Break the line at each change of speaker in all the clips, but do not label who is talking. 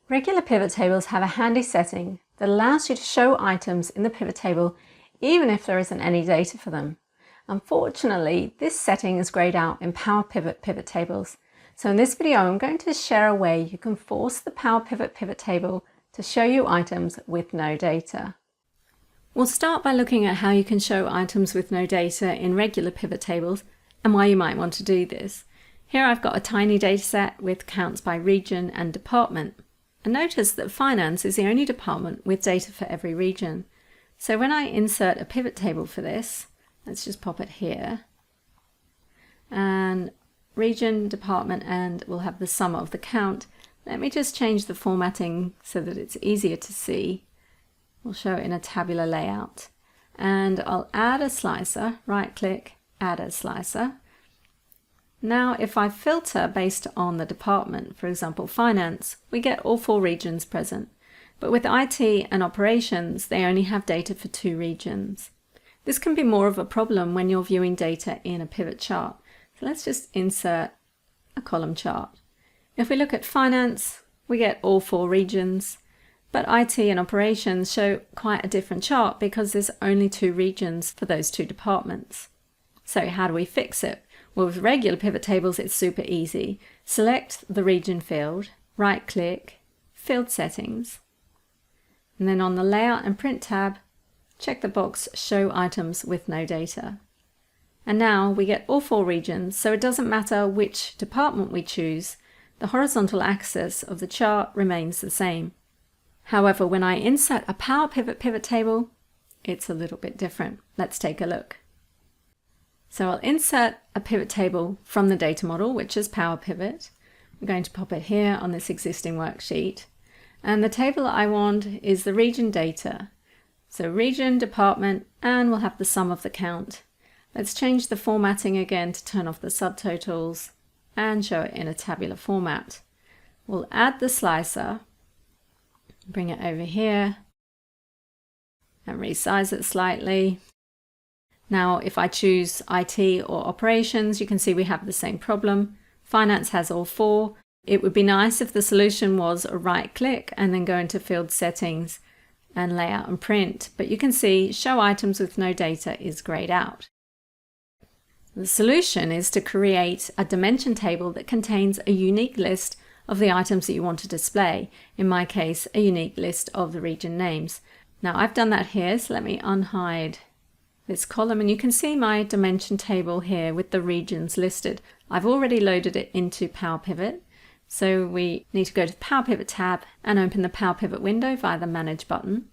Regular pivot tables have a handy setting that allows you to show items in the pivot table even if there isn't any data for them. Unfortunately, this setting is grayed out in Power Pivot pivot tables. So in this video, I'm going to share a way you can force the Power Pivot pivot table to show you items with no data. We'll start by looking at how you can show items with no data in regular pivot tables and why you might want to do this. Here I've got a tiny data set with counts by region and department. And notice that finance is the only department with data for every region. So when I insert a pivot table for this, let's just pop it here, and region, department, and we'll have the sum of the count. Let me just change the formatting so that it's easier to see. We'll show it in a tabular layout. And I'll add a slicer, right click, add a slicer. Now if I filter based on the department, for example finance, we get all 4 regions present. But with IT and operations, they only have data for 2 regions. This can be more of a problem when you're viewing data in a pivot chart. So let's just insert a column chart. If we look at finance, we get all 4 regions, but IT and operations show quite a different chart because there's only 2 regions for those 2 departments. So how do we fix it? Well, with regular pivot tables, it's super easy. Select the region field, right click, field settings, and then on the layout and print tab, check the box show items with no data. And now we get all 4 regions, so it doesn't matter which department we choose, the horizontal axis of the chart remains the same. However, when I insert a Power Pivot pivot table, it's a little bit different. Let's take a look. So I'll insert a pivot table from the data model, which is Power Pivot. I'm going to pop it here on this existing worksheet. And the table I want is the region data. So region, department, and we'll have the sum of the count. Let's change the formatting again to turn off the subtotals and show it in a tabular format. We'll add the slicer, bring it over here, and resize it slightly. Now, if I choose IT or operations, you can see we have the same problem. Finance has all 4. It would be nice if the solution was a right click and then go into field settings and layout and print, but you can see show items with no data is grayed out. The solution is to create a dimension table that contains a unique list of the items that you want to display. In my case, a unique list of the region names. Now I've done that here, so let me unhide this column and you can see my dimension table here with the regions listed. I've already loaded it into Power Pivot, so we need to go to the Power Pivot tab and open the Power Pivot window via the Manage button.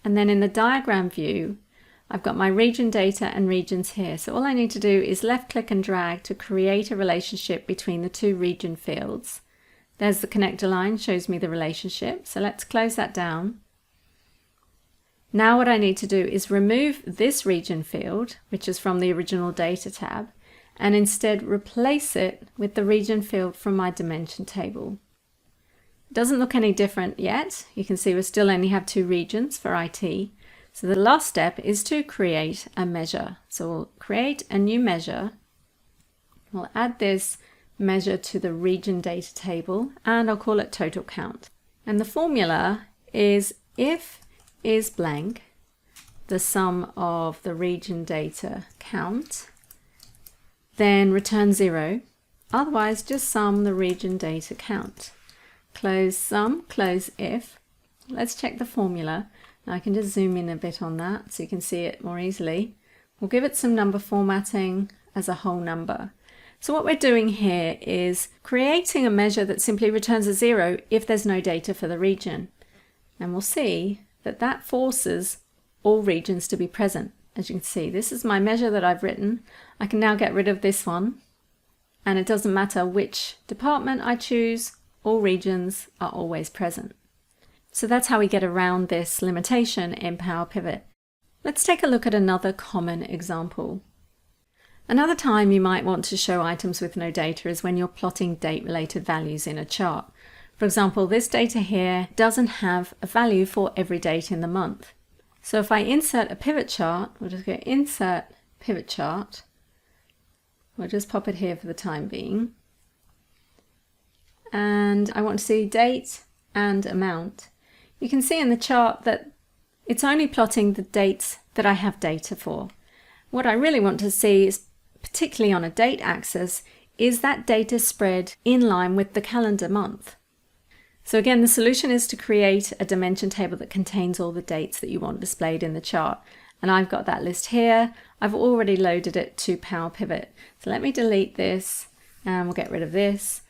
And then in the diagram view, I've got my region data and regions here. So all I need to do is left click and drag to create a relationship between the 2 region fields. There's the connector line, shows me the relationship. So let's close that down. Now what I need to do is remove this region field, which is from the original data tab, and instead replace it with the region field from my dimension table. It doesn't look any different yet. You can see we still only have 2 regions for IT. So the last step is to create a measure. So we'll create a new measure. We'll add this measure to the region data table and I'll call it total count. And the formula is if is blank, the sum of the region data count, then return 0. Otherwise, just sum the region data count. Close sum, close if. Let's check the formula. Now I can just zoom in a bit on that so you can see it more easily. We'll give it some number formatting as a whole number. So what we're doing here is creating a measure that simply returns a 0 if there's no data for the region. And we'll see that that forces all regions to be present. As you can see, this is my measure that I've written. I can now get rid of this one, and it doesn't matter which department I choose, all regions are always present. So that's how we get around this limitation in Power Pivot. Let's take a look at another common example. Another time you might want to show items with no data is when you're plotting date-related values in a chart. For example, this data here doesn't have a value for every date in the month. So if I insert a pivot chart, we'll just go Insert Pivot Chart. We'll just pop it here for the time being. And I want to see date and amount, you can see in the chart that it's only plotting the dates that I have data for. What I really want to see is, particularly on a date axis, is that data spread in line with the calendar month. So again, the solution is to create a dimension table that contains all the dates that you want displayed in the chart. And I've got that list here. I've already loaded it to Power Pivot. So let me delete this and we'll get rid of this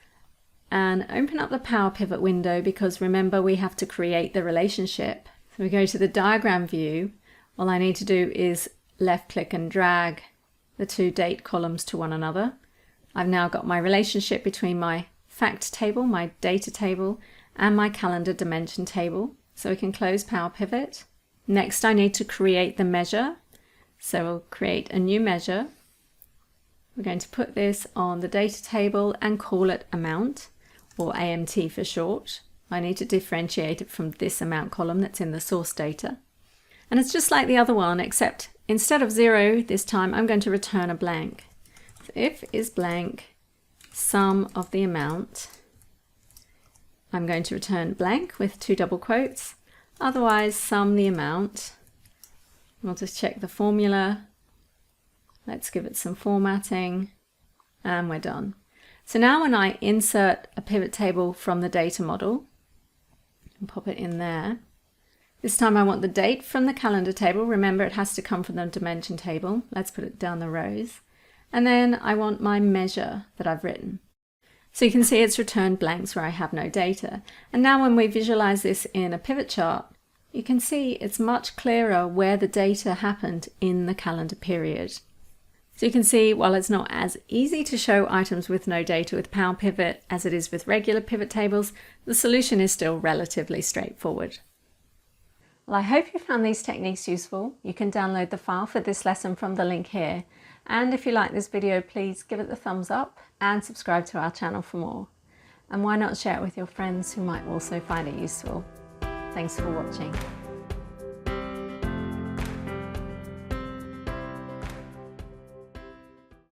and open up the Power Pivot window, because remember, we have to create the relationship. So we go to the diagram view. All I need to do is left click and drag the two date columns to one another. I've now got my relationship between my fact table, my data table, and my calendar dimension table. So we can close Power Pivot. Next, I need to create the measure. So we'll create a new measure. We're going to put this on the data table and call it amount, or AMT for short. I need to differentiate it from this amount column that's in the source data. And it's just like the other one, except instead of 0 this time, I'm going to return a blank. So if is blank sum of the amount, I'm going to return blank with 2 double quotes. Otherwise, sum the amount. We'll just check the formula. Let's give it some formatting and we're done. So now when I insert a pivot table from the data model and pop it in there, this time I want the date from the calendar table. Remember, it has to come from the dimension table. Let's put it down the rows. And then I want my measure that I've written. So you can see it's returned blanks where I have no data. And now when we visualize this in a pivot chart, you can see it's much clearer where the data happened in the calendar period. So you can see, while it's not as easy to show items with no data with Power Pivot as it is with regular pivot tables, the solution is still relatively straightforward. Well, I hope you found these techniques useful. You can download the file for this lesson from the link here. And if you like this video, please give it the thumbs up and subscribe to our channel for more. And why not share it with your friends who might also find it useful. Thanks for watching.